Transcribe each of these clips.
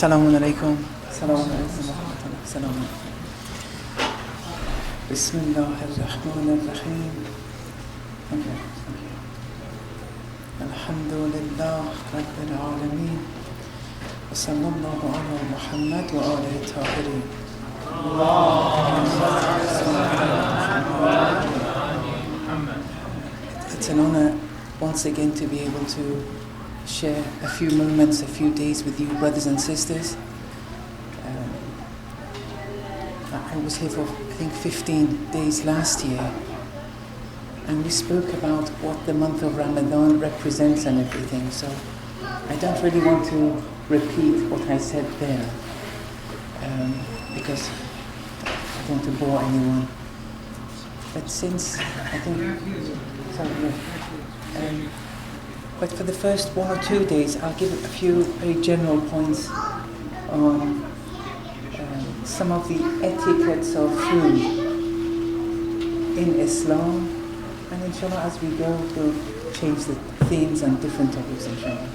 Assalamu alaikum. Assalamu alaikum wa rahmatullah. Assalamu alaikum. Bismillahirrahmanirrahim. Okay. Alhamdulillah Rabbil Alameen. Wa sallallahu ala Muhammad wa alihi tahirin. It's an honor once again to be able to share a few moments, a few days with you, brothers and sisters. I was here for, I think, 15 days last year, and we spoke about what the month of Ramadan represents and everything, so I don't really want to repeat what I said there, because I don't want to bore anyone. But since, I think, but for the first 1 or 2 days, I'll give a few very general points on some of the etiquettes of food in Islam, and inshallah as we go we'll change the themes and different topics inshallah.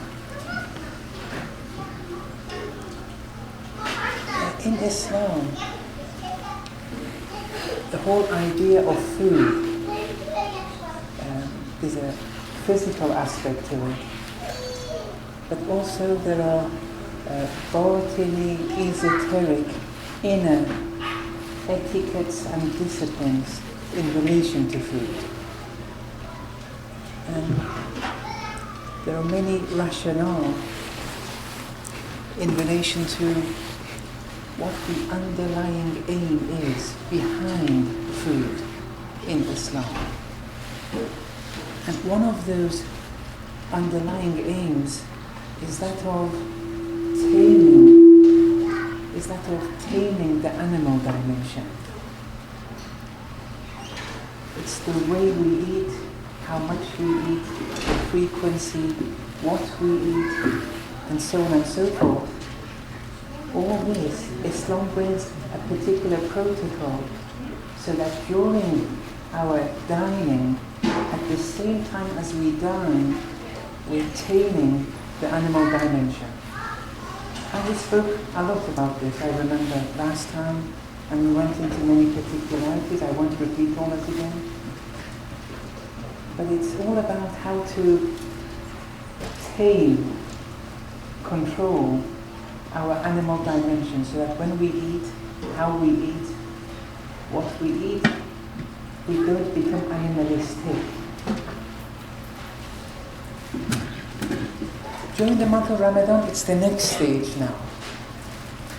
In Islam, the whole idea of food, there's a physical aspect to it, but also there are batini, esoteric, inner etiquettes and disciplines in relation to food. And there are many rationale in relation to what the underlying aim is behind food in Islam. And one of those underlying aims is that of taming the animal dimension. It's the way we eat, how much we eat, the frequency, what we eat, and so on and so forth. All this, Islam brings a particular protocol so that during our dining, at the same time as we dine, we're taming the animal dimension. And we spoke a lot about this, I remember last time, and we went into many particularities. I won't repeat all of it again. But it's all about how to tame, control our animal dimension so that when we eat, how we eat, what we eat, we don't become animalistic. During the month of Ramadan, it's the next stage now.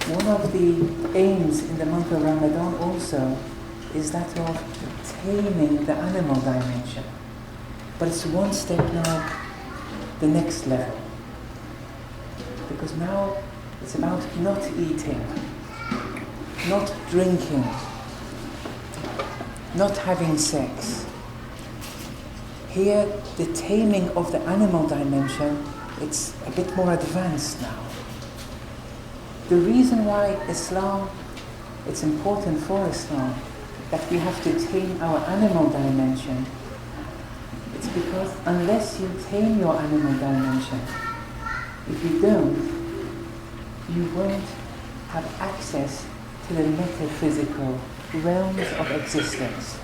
One of the aims in the month of Ramadan also is that of taming the animal dimension. But it's one step now, the next level. Because now it's about not eating, not drinking, not having sex. Here, the taming of the animal dimension, it's a bit more advanced now. The reason why Islam, it's important for Islam that we have to tame our animal dimension, it's because unless you tame your animal dimension, if you don't, you won't have access to the metaphysical realms of existence.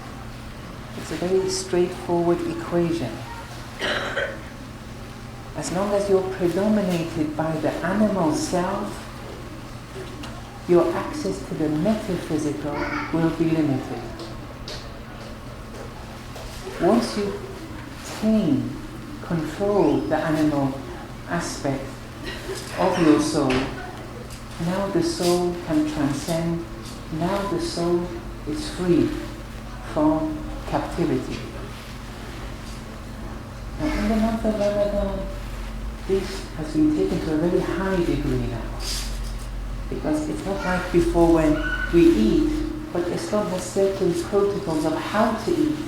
It's a very straightforward equation. As long as you're predominated by the animal self, your access to the metaphysical will be limited. Once you tame, control the animal aspect of your soul, now the soul can transcend, now the soul is free from captivity. Now in the month of Ramadan, this has been taken to a very high degree now. Because it's not like before when we eat, but Islam has certain protocols of how to eat,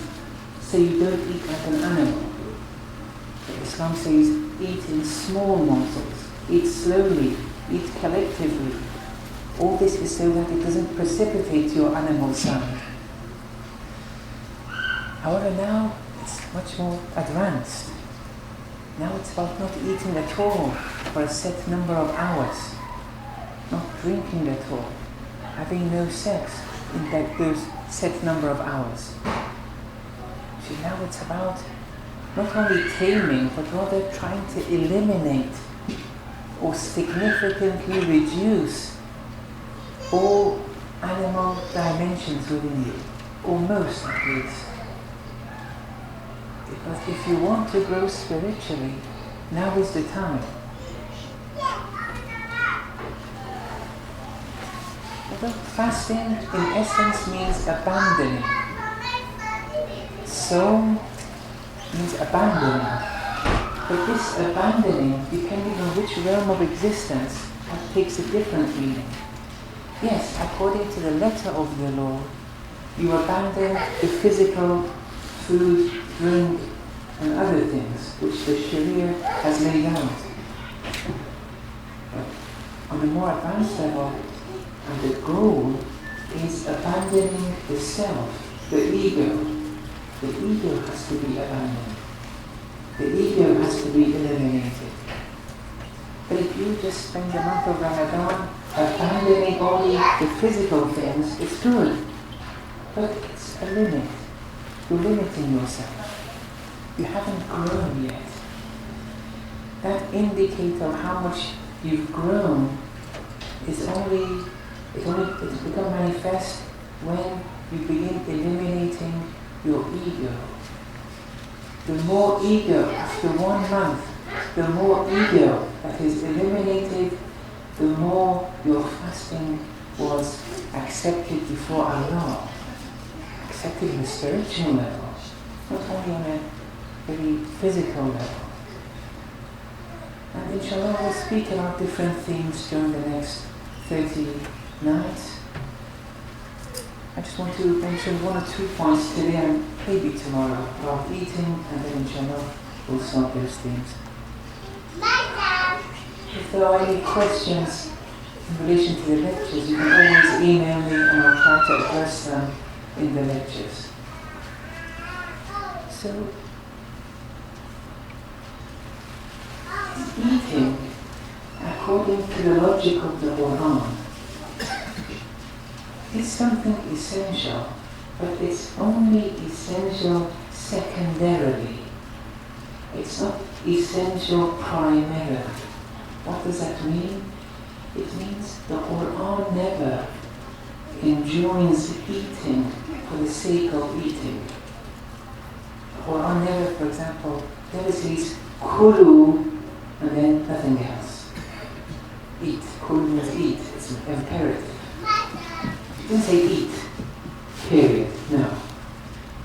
so you don't eat like an animal. Islam says eat in small morsels, eat slowly, eat collectively. All this is so that it doesn't precipitate your animal side. However, now it's much more advanced. Now it's about not eating at all for a set number of hours. drinking at all, having no sex in those set number of hours. See, now it's about not only taming, but rather trying to eliminate or significantly reduce all animal dimensions within you, or most at least. Because if you want to grow spiritually, now is the time. Although fasting in essence means abandoning. So means abandoning. But this abandoning, depending on which realm of existence, takes a different meaning. Yes, according to the letter of the law, you abandon the physical food, drink, and other things which the Sharia has laid out. But on a more advanced level, and the goal is abandoning the self, the ego. The ego has to be abandoned. The ego has to be eliminated. But if you just spend the month of Ramadan abandoning only the physical things, it's good. But it's a limit. You're limiting yourself. You haven't grown yet. That indicator of how much you've grown is it's become manifest when you begin eliminating your ego. The more ego, after 1 month, the more ego that is eliminated, the more your fasting was accepted before Allah. Accepted on a spiritual level, not only on a very physical level. And inshallah we'll speak about different themes during the next 30 nights. I just want to mention 1 or 2 points today and maybe tomorrow about eating, and then inshallah we'll start those themes. If there are any questions in relation to the lectures, you can always email me and I'll try to address them in the lectures. So, eating, according to the logic of the Quran, is something essential, but it's only essential secondarily. It's not essential primarily. What does that mean? It means the Quran never enjoins eating for the sake of eating. The Quran never, for example, never says kulu and then nothing else. Eat. Kulu means eat. It's an imperative. It doesn't say eat. Period. No.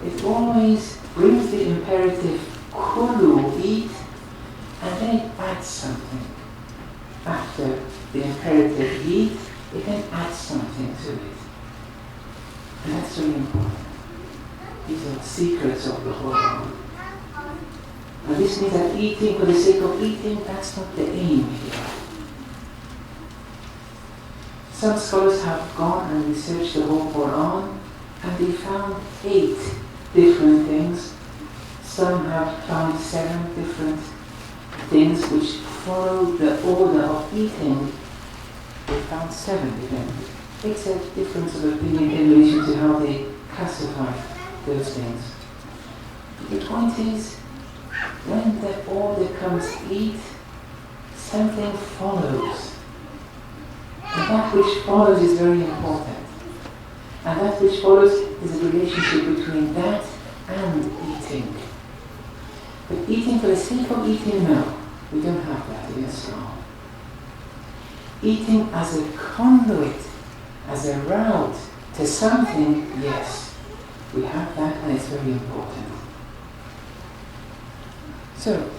It always brings the imperative kulu, eat, and then it adds something. After the imperative eat, it then adds something to it. And that's really important. These are secrets of the Quran. And this means that eating for the sake of eating, that's not the aim here. Some scholars have gone and researched the whole Quran, and they found 8 different things. Some have found 7 different things which follow the order of eating. They found 7 different. It's a difference of opinion in relation to how they classify those things. The point is, when the order comes eat, something follows. And that which follows is very important. And that which follows is a relationship between that and eating. But eating for the sake of eating, no. We don't have that in Islam. Eating as a conduit, as a route to something, yes. We have that, and it's very important. So,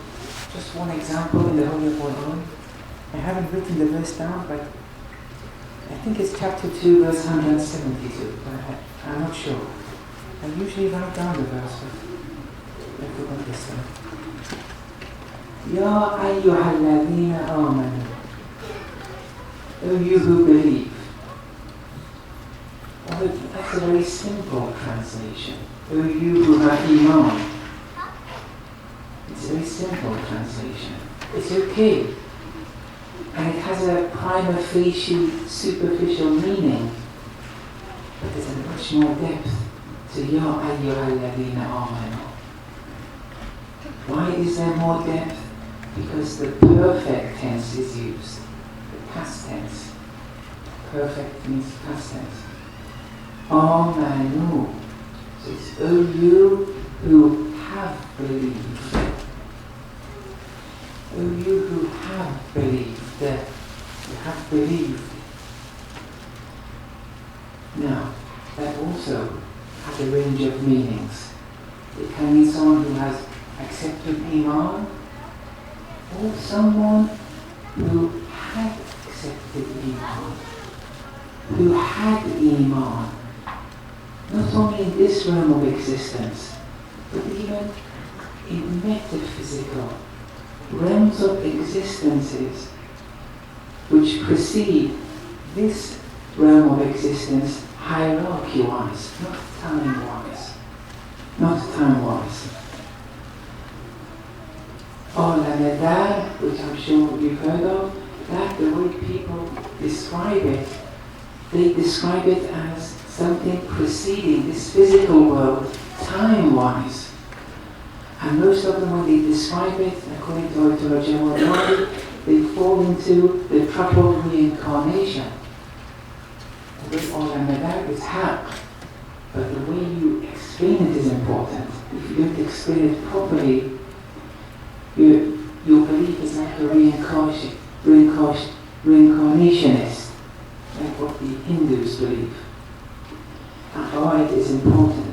just one example in the Holy Quran. I haven't written the verse down, but I think it's chapter 2, verse 172, but I'm not sure. I usually write down the verse, but I forgot this time. Ya ayyuhalladhina amanu. O you who believe. Well, that's a very simple translation. O you who have iman. It's a very simple translation. It's okay. and it has a prima facie superficial meaning, but there's a much more depth to Ya ayyuhalladhina amanu. Why is there more depth? Because the perfect tense is used, the past tense. Perfect means past tense. Amanu. So it's, O you who have believed. O you who have believed. You have believed. Now, that also has a range of meanings. It can mean someone who has accepted Iman, or someone who had accepted Iman, who had Iman, not only in this realm of existence, but even in metaphysical realms of existences which precede this realm of existence hierarchy-wise, not time-wise. Not time-wise. Or Ramadan, which I'm sure you've heard of, that the way people describe it, they describe it as something preceding this physical world time-wise. And most of them, when they describe it, according to Rajawar, they fall into the trap of reincarnation. The way all Ramadan is haq, but the way you explain it is important. If you don't explain it properly, your belief is like a reincarnationist, like what the Hindus believe. And why it is important.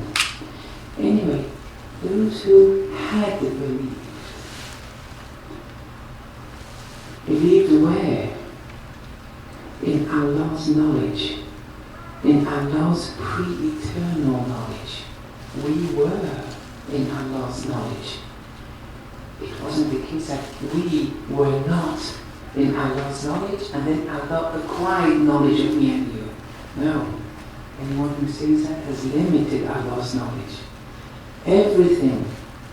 Anyway, those who had believed where? In Allah's knowledge, in Allah's pre-eternal knowledge. We were in Allah's knowledge. It wasn't the case that we were not in Allah's knowledge and then Allah acquired knowledge of me and you. No. Anyone who says that has limited Allah's knowledge. Everything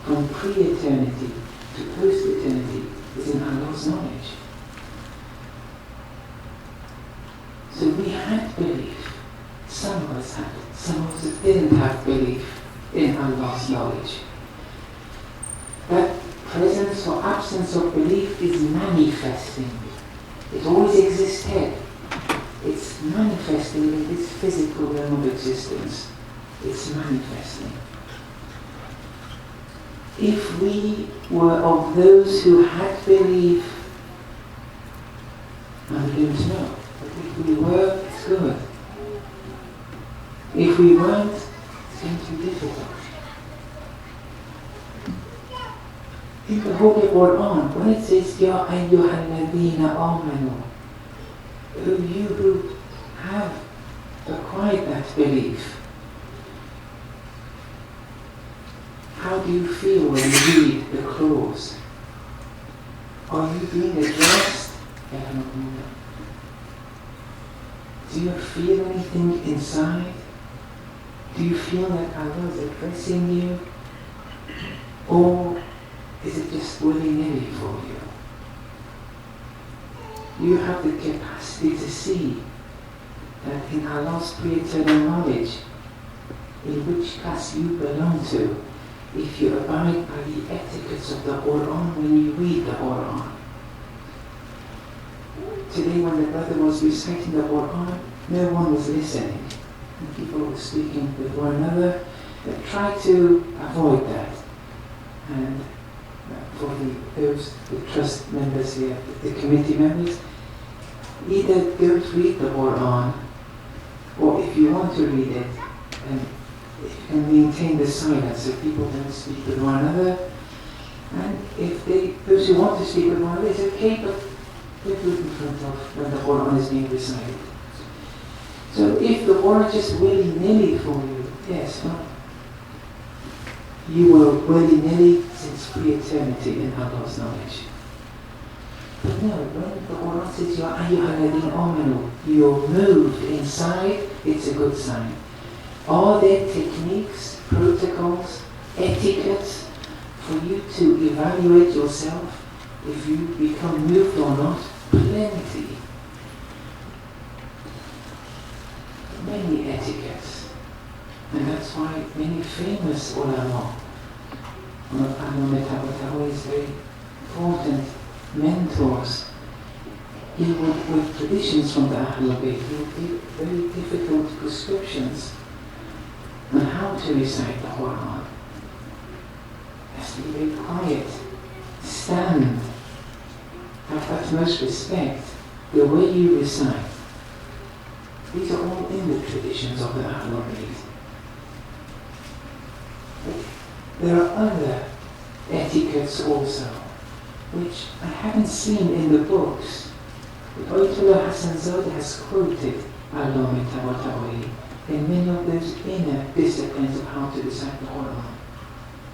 from pre-eternity to post-eternity is in Allah's knowledge. So we had belief. Some of us had. Some of us didn't have belief in Allah's knowledge. That presence or absence of belief is manifesting. It always existed. It's manifesting in this physical realm of existence. It's manifesting. If we were of those who had belief, and we don't know, but if we were, it's good. If we weren't, it's going to be difficult. In the Holy Quran, when it says, Ya ayyuhalladhina amanu, you who have acquired that belief, how do you feel when you read the clause? Are you being addressed? Do you feel anything inside? Do you feel that Allah is addressing you? Or is it just willy-nilly for you? You have the capacity to see that in Allah's pre-eternal knowledge, in which class you belong to, if you abide by the etiquettes of the Quran when you read the Quran. Today when the brother was reciting the Quran, no one was listening. And people were speaking with one another. Try to avoid that. And for those trust members here, the committee members, either don't read the Quran, or if you want to read it, if you can maintain the silence so people don't speak with one another. And if those who want to speak with one another, it's okay, but don't do it in front of when the Quran is being recited. So if the Quran is just willy-nilly for you, yes, well, you were willy-nilly since pre-eternity in Allah's knowledge. But no, when the Quran says, Ya ayyuhalladhina amanu, you're moved inside, it's a good sign. Are there techniques, protocols, etiquettes for you to evaluate yourself if you become moved or not? plenty, many etiquettes. And that's why many famous ulama, is very important mentors. He would, with traditions from the Ahlul Bayt, he would give very difficult prescriptions on how to recite the Quran. Has to be very quiet, stand, have utmost respect, the way you recite. These are all in the traditions of the Ahlul Bayt. There are other etiquettes also, which I haven't seen in the books. But Ayatollah Hassan Zadeh has quoted Allama Tabatabai in many of those inner disciplines of how to recite the Quran.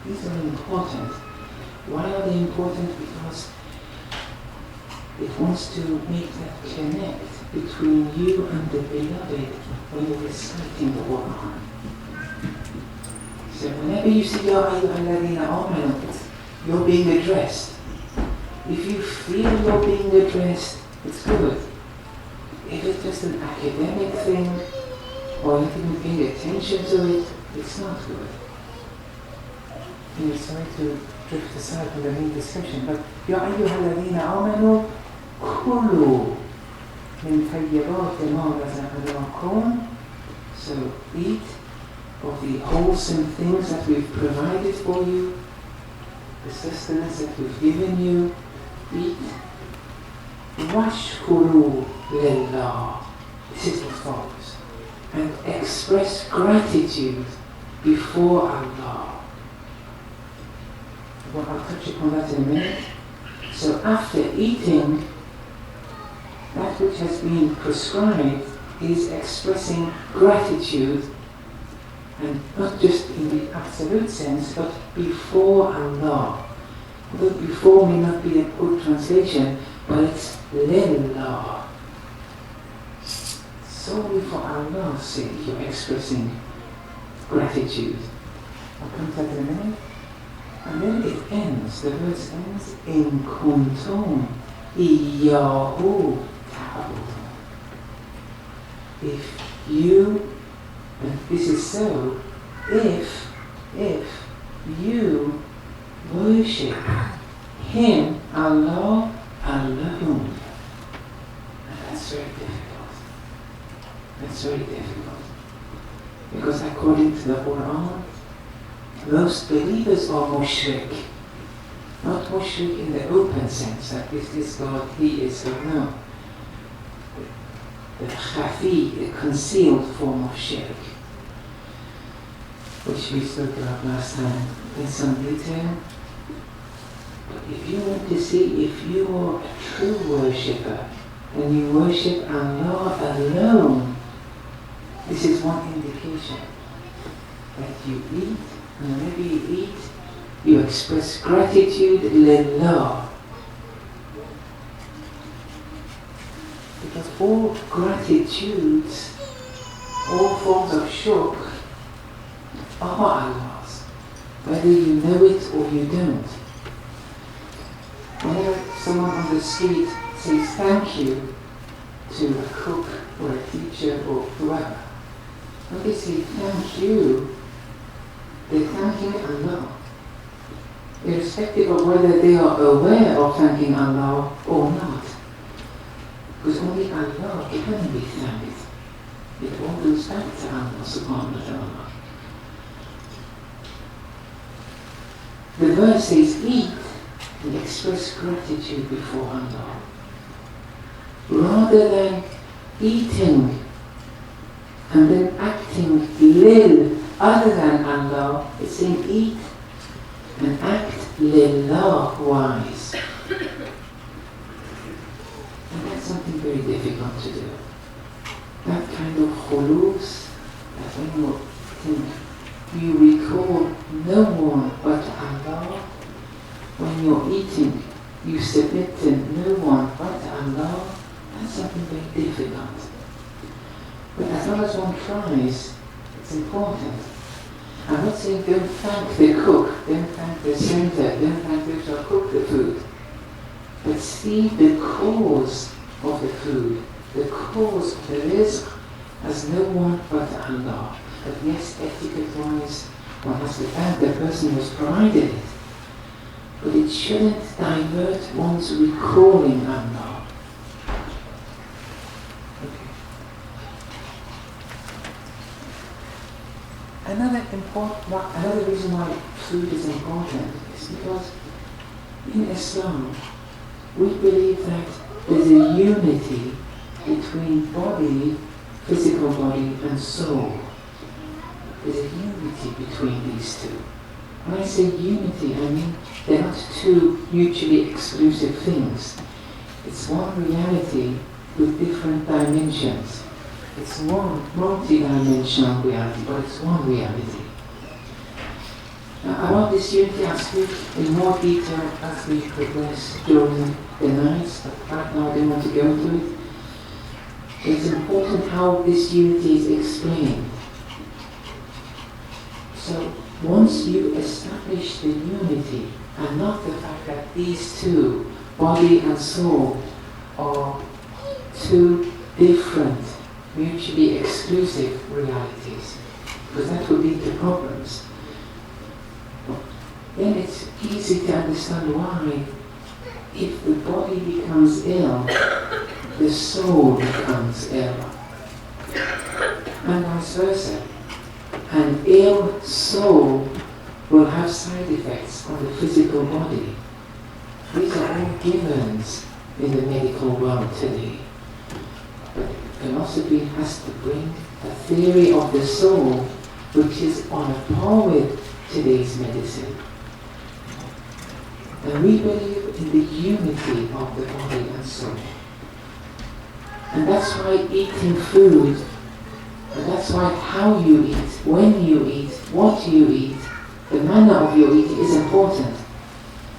These are important. Why are they important? Because it wants to make that connect between you and the beloved when you're reciting the Quran. So whenever you see Ya ayyuhalladhina amanu, you're being addressed. If you feel you're being addressed, it's good. If it's just an academic thing, or you didn't pay attention to it, it's not good. And sorry to drift aside from the main discussion, but Ya ayyuhalladhina amanu kulu min tayyibati ma razaqnakum. So eat of the wholesome things that we've provided for you, the sustenance that we've given you. Eat. Washkuru lillah. This is what follows. And express gratitude before Allah. Well, I'll touch upon that in a minute. So after eating, that which has been prescribed is expressing gratitude, and not just in the absolute sense, but before Allah. Although before may not be a good translation, but it's lillah. Solely for Allah's sake, you're expressing gratitude. I'll come to that in a minute. And then it ends, the verse ends, in kuntum iyyahu ta'budun. If you, and this is so, if you worship Him, Allah, alone. And that's very difficult. That's very difficult. Because according to the Quran, most believers are mushrik. Not mushrik in the open sense, that this is God, He is God, no. The khafi, the concealed form of shirk, which we spoke about last time in some detail. But if you want to see if you are a true worshipper and you worship Allah alone, this is one indication that you eat, and whenever you eat, you express gratitude lillah. Because all gratitudes, all forms of shukr are Allah's, whether you know it or you don't. Whenever someone on the street says thank you to a cook or a teacher or whoever, when they say thank you, they're thanking Allah, irrespective of whether they are aware of thanking Allah or not. Because only Allah can be thanked. It all goes back to Allah subhanahu wa ta'ala. The verse says, eat and express gratitude before Allah. Rather than eating and then acting lil other than Allah, it's saying eat and act lillah wise. And that's something very difficult to do. That kind of khulus, that when you think, you recall no one but Allah. When you're eating, you submit to no one but Allah. That's something very difficult. But as long as one tries, it's important. I'm not saying don't thank the cook, don't thank the center, don't thank those who cook the food. but see the cause of the food, the cause of the rizq, as no one but Allah. But yes, etiquette-wise, one has to thank the person who has provided it. But it shouldn't divert one's recalling Allah. Okay. Another reason why food is important is because in Islam we believe that there's a unity between body, physical body, and soul. There's a unity between these two. When I say unity, I mean they're not two mutually exclusive things. It's one reality with different dimensions. It's one multi-dimensional reality, but it's one reality. Now, about this unity, I'll speak in more detail as we progress during the nights, but right now I don't want to go into it. It's important how this unity is explained. So, once you establish the unity, and not the fact that these two, body and soul, are two different, mutually exclusive realities, because that would lead to problems, then it's easy to understand why, if the body becomes ill, the soul becomes ill, and vice versa. An ill soul will have side effects on the physical body. These are all givens in the medical world today. But philosophy has to bring a theory of the soul which is on a par with today's medicine. And we believe in the unity of the body and soul. And that's why eating food, and that's why how you eat, when you eat, what you eat, the manner of your eating is important.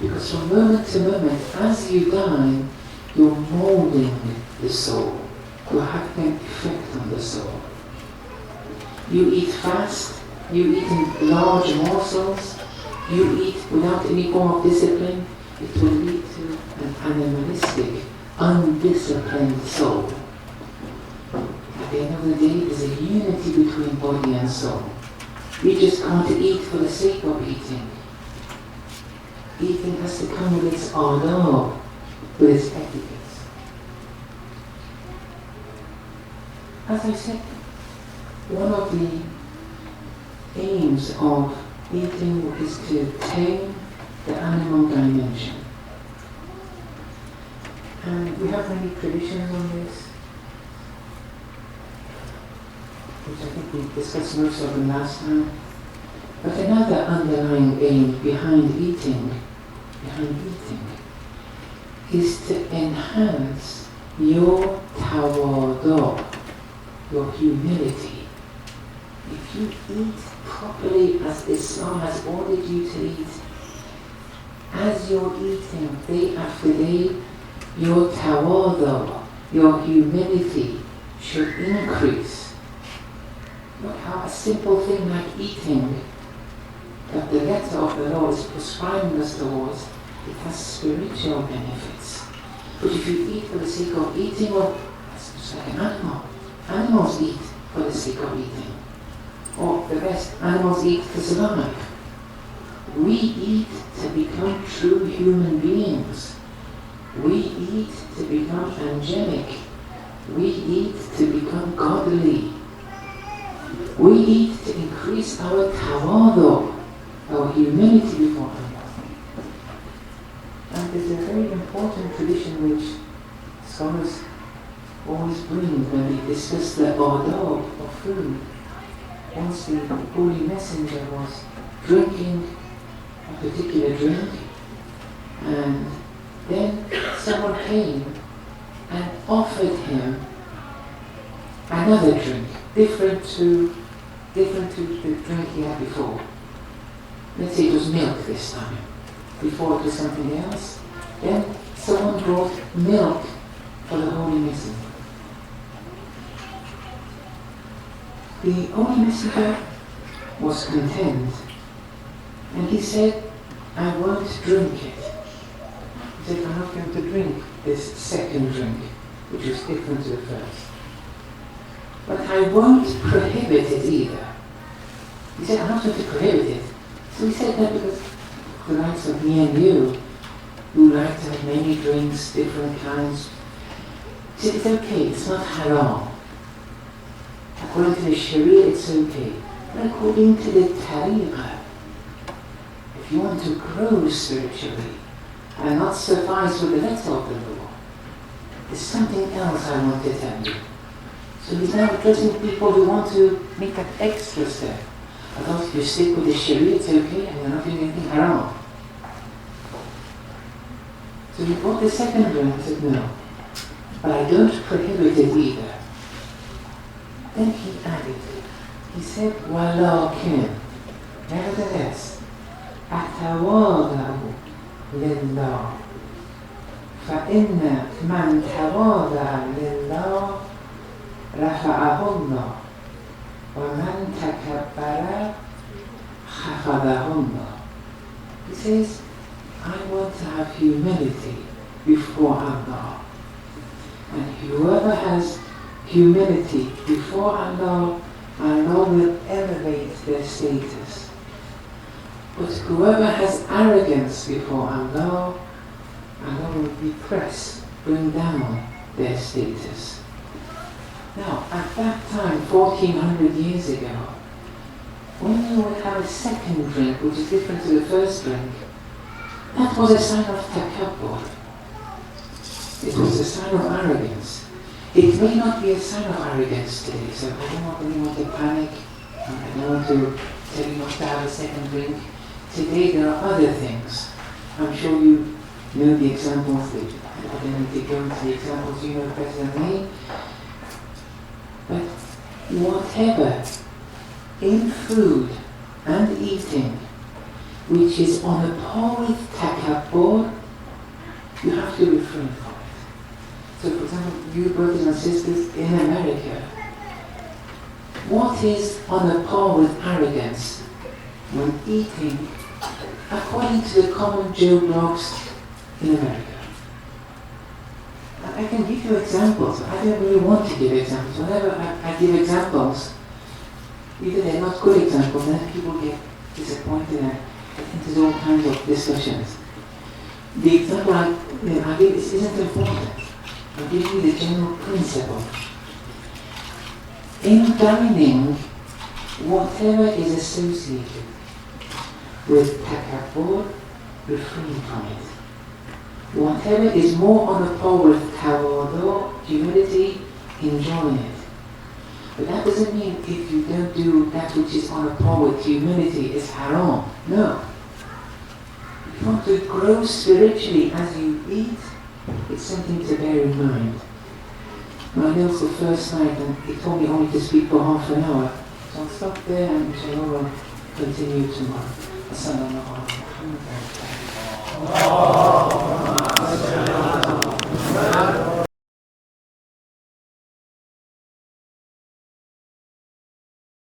Because from moment to moment, as you dine, you're molding the soul. You're having an effect on the soul. You eat fast, you eat in large morsels, you eat without any form of discipline, it will lead to an animalistic, undisciplined soul. At the end of the day, there's a unity between body and soul. You just can't eat for the sake of eating. Eating has to come with its adab, with its etiquette. As I said, one of the aims of eating is to tame the animal dimension. And we have many traditions on this, which I think we discussed most of them last time. But another underlying aim behind eating is to enhance your tawadu, your humility. If you eat properly as Islam has ordered you to eat, as you're eating day after day, your tawadu, your humility should increase. Look how a simple thing like eating, that the letter of the law is prescribing us towards, it has spiritual benefits. But if you eat for the sake of eating, well, that's just like an animal. Animals eat for the sake of eating. Or the best, animals eat to survive. We eat to become true human beings. We eat to become angelic. We eat to become godly. We eat to increase our tawadu, our humility before Allah. And there's a very important tradition which scholars always bring when they discuss the adab of food. Once the Holy Messenger was drinking a particular drink, and then someone came and offered him another drink, different to the drink he had before. Let's say it was milk this time. Before it was something else. Then someone brought milk for the Holy Messenger. The Holy Messenger was content, and he said, I won't drink it. He said, I'm not going to drink this second drink, which is different to the first. But I won't prohibit it either. He said, I'm not going to prohibit it. So he said that because the likes of me and you, who like to have many drinks, different kinds, he said, it's okay, it's not haram. According to the Sharia, it's okay. But according to the Tariqah, if you want to grow spiritually and not suffice with the letter of the law, there's something else I want to tell you. So he's now addressing people who want to make that extra step. I thought if you stick with the Sharia, it's okay, and you're not doing anything haram. So he brought the second drink and said, no, but I don't prohibit it either. Then he added, he said, وَلَكِنْ, nevertheless, أَتَوَاضَعُ لِلَّهِ فَإِنَّ مَنْ تَوَاضَعَ لِلَّهِ رَفَعَهُ اللَّهُ وَمَنْ تَكَبَّرَ خَفَضَهُ اللَّهُ. He says, I want to have humility before Allah. And whoever has humility before Allah, Allah will elevate their status. But whoever has arrogance before Allah, Allah will depress, bring down their status. Now, at that time, 1400 years ago, when you would have a second drink, which is different to the first drink, that was a sign of takabbur. It was a sign of arrogance. It may not be a sign of arrogance today, so I don't want anyone to panic. I don't want to tell you not to have a second drink. Today there are other things. I'm sure you know the examples. I don't need to go into the examples, you know better than me. But whatever in food and eating which is on a par with takabbur, you have to refrain from it. So for example, you brothers and sisters in America, what is on a par with arrogance when eating according to the common Joe blogs in America? I can give you examples. I don't really want to give examples. Whenever I give examples, either they're not good examples, then people get disappointed and I think there's all kinds of discussions. The example I give isn't important. I'll give you the general principle. In dining, whatever is associated with takabbur, refrain from it. Whatever is more on a par with tawadu, humility, enjoy it. But that doesn't mean if you don't do that which is on a par with humility, it's haram. No. If you want to grow spiritually as you eat, it's something to bear in mind. Now, I know it's the first night and he told me only to speak for half an hour. So I'll stop there and inshallah will continue tomorrow. Assalamu alaikum.